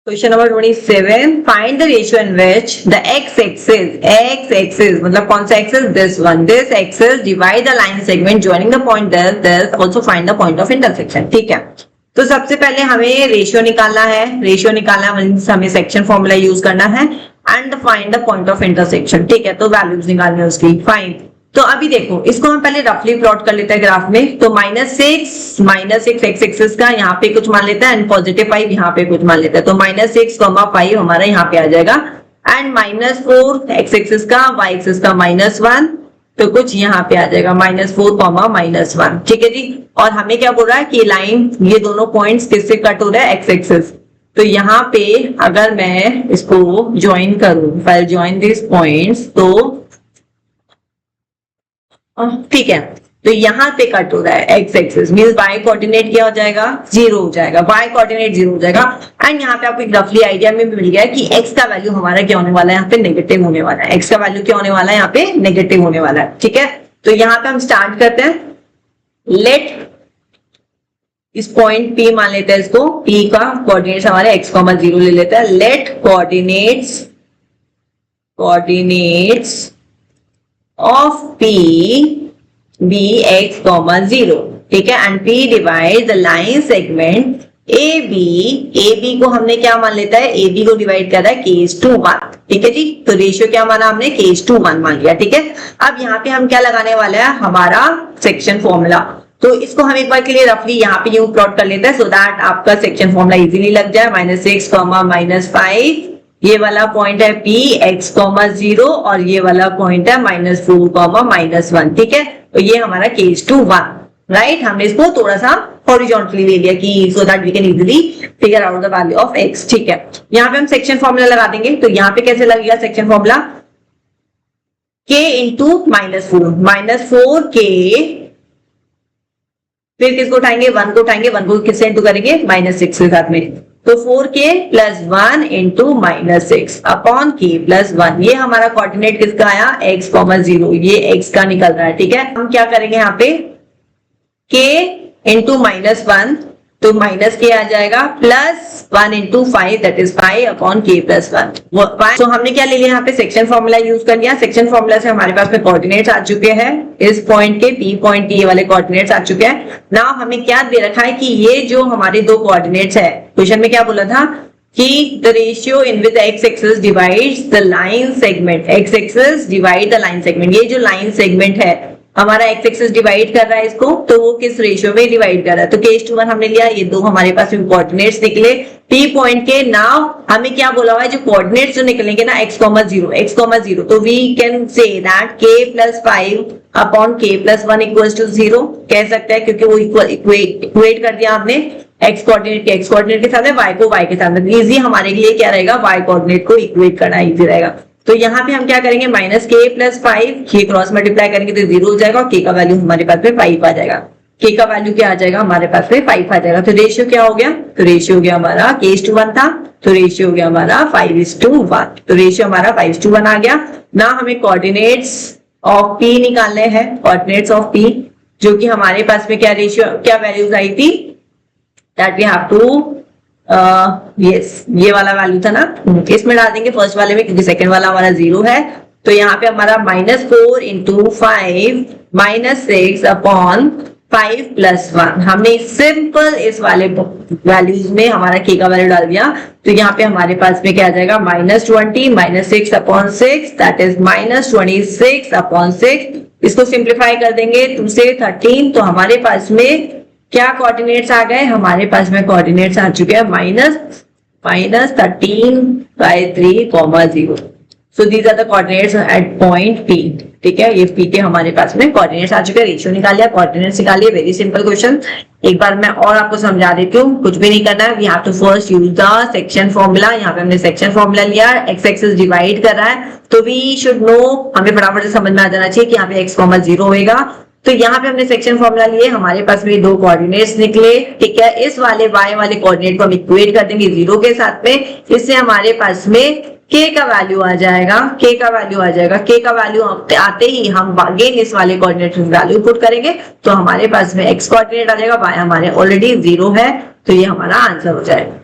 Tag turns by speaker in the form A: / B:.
A: Question number 27, find the ratio in which the x axis मतलब कौन सा axis, this axis divide the line segment joining the point this also find the point of intersection. ठीक है, तो सबसे पहले हमें रेशियो निकालना है, हमें सेक्शन फॉर्मूला यूज करना है and find the point of intersection. ठीक है, तो वैल्यूज निकालनी है उसकी, फाइन। तो अभी देखो इसको हम पहले रफली प्लॉट कर लेते हैं ग्राफ में। तो -6 एक्स एक्सिस का यहाँ पे कुछ मान लेता है एंड +5 यहाँ पे कुछ मान लेता है। तो -6,5 हमारा यहाँ पे आ जाएगा एंड -4 एक्स एक्सिस का, वाई एक्सिस का -1 तो कुछ यहाँ पे आ जाएगा -4, -1। ठीक है जी, और हमें क्या बोल रहा है कि लाइन ये दोनों पॉइंट्स किससे कट हो रहा है, एक्स एक्सिस। तो यहाँ पे अगर मैं इसको ज्वाइन करूं, फाइल ज्वाइन दिस पॉइंट्स, तो ठीक है, तो यहाँ पे कट हो रहा है X axis, means Y coordinate क्या हो जाएगा, 0 हो जाएगा, वाई कोऑर्डिनेट 0 हो जाएगा। एंड यहाँ पे आपको एक रफली आइडिया में मिल गया कि एक्स का वैल्यू हमारा क्या होने वाला है, यहाँ पे नेगेटिव होने वाला है। एक्स का वैल्यू क्या होने वाला है, यहाँ पे नेगेटिव होने वाला है। ठीक है, तो यहाँ पे हम स्टार्ट करते हैं। लेट इस पॉइंट P मान लेते हैं, इसको P का कोऑर्डिनेट्स हमारे x,0 ले लेते हैं। Let coordinates of P be x,0, ठीक है, and P divide the line segment AB को हमने क्या मान लेता है, AB को डिवाइड कर रहा है k:1। ठीक है जी, तो रेशियो क्या माना हमने, k:1 मान लिया। ठीक है, अब यहाँ पे हम क्या लगाने वाले हैं, हमारा सेक्शन फॉर्मूला। तो इसको हम एक बार के लिए रफली यहाँ पे यूं प्लॉट कर लेते हैं सो दैट आपका सेक्शन फॉर्मूला इजीली लग जाए। -6, -5 ये वाला पॉइंट है P x,0 और ये वाला पॉइंट है -4, -1। ठीक है, तो ये हमारा k:1, राइट। हमने इसको थोड़ा सा हॉरिजॉन्टली ले लिया कि so that we can easily figure out the value of x। ठीक है, यहाँ पे हम सेक्शन फॉर्मूला लगा देंगे। तो यहाँ पे कैसे लगेगा सेक्शन फॉर्मूला, k × -4k, फिर किसको उठाएंगे, 1 को उठाएंगे, 1 को किससे इंटू करेंगे, -6 के साथ में। तो 4k + 1 × -6 अपॉन k + 1, ये हमारा कोऑर्डिनेट किसका आया, x,0, ये x का निकल रहा है। ठीक है, हम क्या करेंगे यहाँ पे k × -1, तो -k आ जाएगा, +1 × 5 दैट इज 5 अपॉन k + 1। तो हमने क्या ले लिया यहाँ पे, सेक्शन फॉर्मूला यूज कर लिया। सेक्शन फॉर्मूला से हमारे पास में कोऑर्डिनेट्स आ चुके हैं, इस पॉइंट के P पॉइंट के ये वाले कोऑर्डिनेट्स आ चुके हैं। नाउ हमें क्या दे रखा है कि ये जो हमारे दो कोऑर्डिनेट्स है, क्वेश्चन में क्या बोला था कि the ratio in which x axis divides the line segment, x axis divide the line segment, ये जो लाइन सेगमेंट है हमारा एक्स एक्सिस डिवाइड कर रहा है इसको, तो वो किस रेशियो में डिवाइड कर रहा है। तो k:1 हमने लिया, ये दो हमारे पास कोऑर्डिनेट्स निकले P पॉइंट के। नाउ हमें क्या बोला हुआ है, जो कोऑर्डिनेट्स जो निकलेंगे ना x,0, तो we can say that k + 5 upon k + 1 = 0 कह सकते हैं, क्योंकि वो इक्वेट कर दिया हमने x कोऑर्डिनेट के साथ में, y को y के साथ में। इजी हमारे लिए क्या रहेगा, y कोऑर्डिनेट को इक्वेट करना इजी रहेगा। तो यहाँ पे हम क्या करेंगे, -k + 5 ये क्रॉस मल्टीप्लाई करेंगे तो 0 हो जाएगा, और k का वैल्यू हमारे पास में 5 आ जाएगा। k का वैल्यू क्या आ जाएगा, हमारे पास में 5 आ जाएगा। तो रेशियो क्या हो गया, तो रेशियो हो गया हमारा k:1 था, तो रेशियो हो गया हमारा 5:1। तो रेशियो हमारा 5:1 आ गया ना। हमें कोऑर्डिनेट्स ऑफ P निकालने हैं, कोऑर्डिनेट्स ऑफ P, जो कि हमारे पास में क्या रेशियो, क्या वैल्यूज आई थी, that we have to yes ये वाला वैल्यू था ना, इसमें डाल देंगे फर्स्ट वाले में, क्योंकि सेकंड वाला हमारा 0 है। तो यहाँ पे हमारा -4 × 5 -6 अपॉन 5 + 1, हमने सिंपल इस वाले वैल्यूज में हमारा k का वैल्यू डाल दिया। तो यहाँ पे हमारे पास में क्या आ जाएगा, -20 -6 अपॉन 6 दैट इज -26 अपॉन 6। इसको सिंप्लीफाई कर देंगे 2 से 13, तो हमारे पास में क्या कोऑर्डिनेट्स आ गए, हमारे पास में कोऑर्डिनेट्स आ चुके हैं -13/3, 0। So these are the coordinates at point P। ठीक है, ये P के हमारे पास में कोऑर्डिनेट्स आ चुके हैं। रेशियो निकाल लिया, कोऑर्डिनेट्स निकाल लिया, वेरी सिंपल क्वेश्चन। एक बार मैं और आपको समझा देती हूँ, कुछ भी नहीं करना है, we have to first use the section formula. यहाँ पे हमने सेक्शन फॉर्मूला लिया, एक्स एक्सिस डिवाइड कर रहा है, तो वी शुड नो, हमें फटाफट से समझ में आ जाना चाहिए कि यहाँ पे x,0 होगा। तो यहाँ पे हमने सेक्शन फॉर्मूला लिए, हमारे पास में दो कोऑर्डिनेट्स निकले। ठीक है, इस वाले y वाले कोऑर्डिनेट को हम इक्वेट कर देंगे 0 के साथ में, इससे हमारे पास में k का वैल्यू आ जाएगा, k का वैल्यू आते ही हम अगेन इस वाले कोऑर्डिनेट में वैल्यू पुट करेंगे, तो हमारे पास में x कोऑर्डिनेट आ जाएगा, y हमारे ऑलरेडी 0 है, तो ये हमारा आंसर हो जाएगा।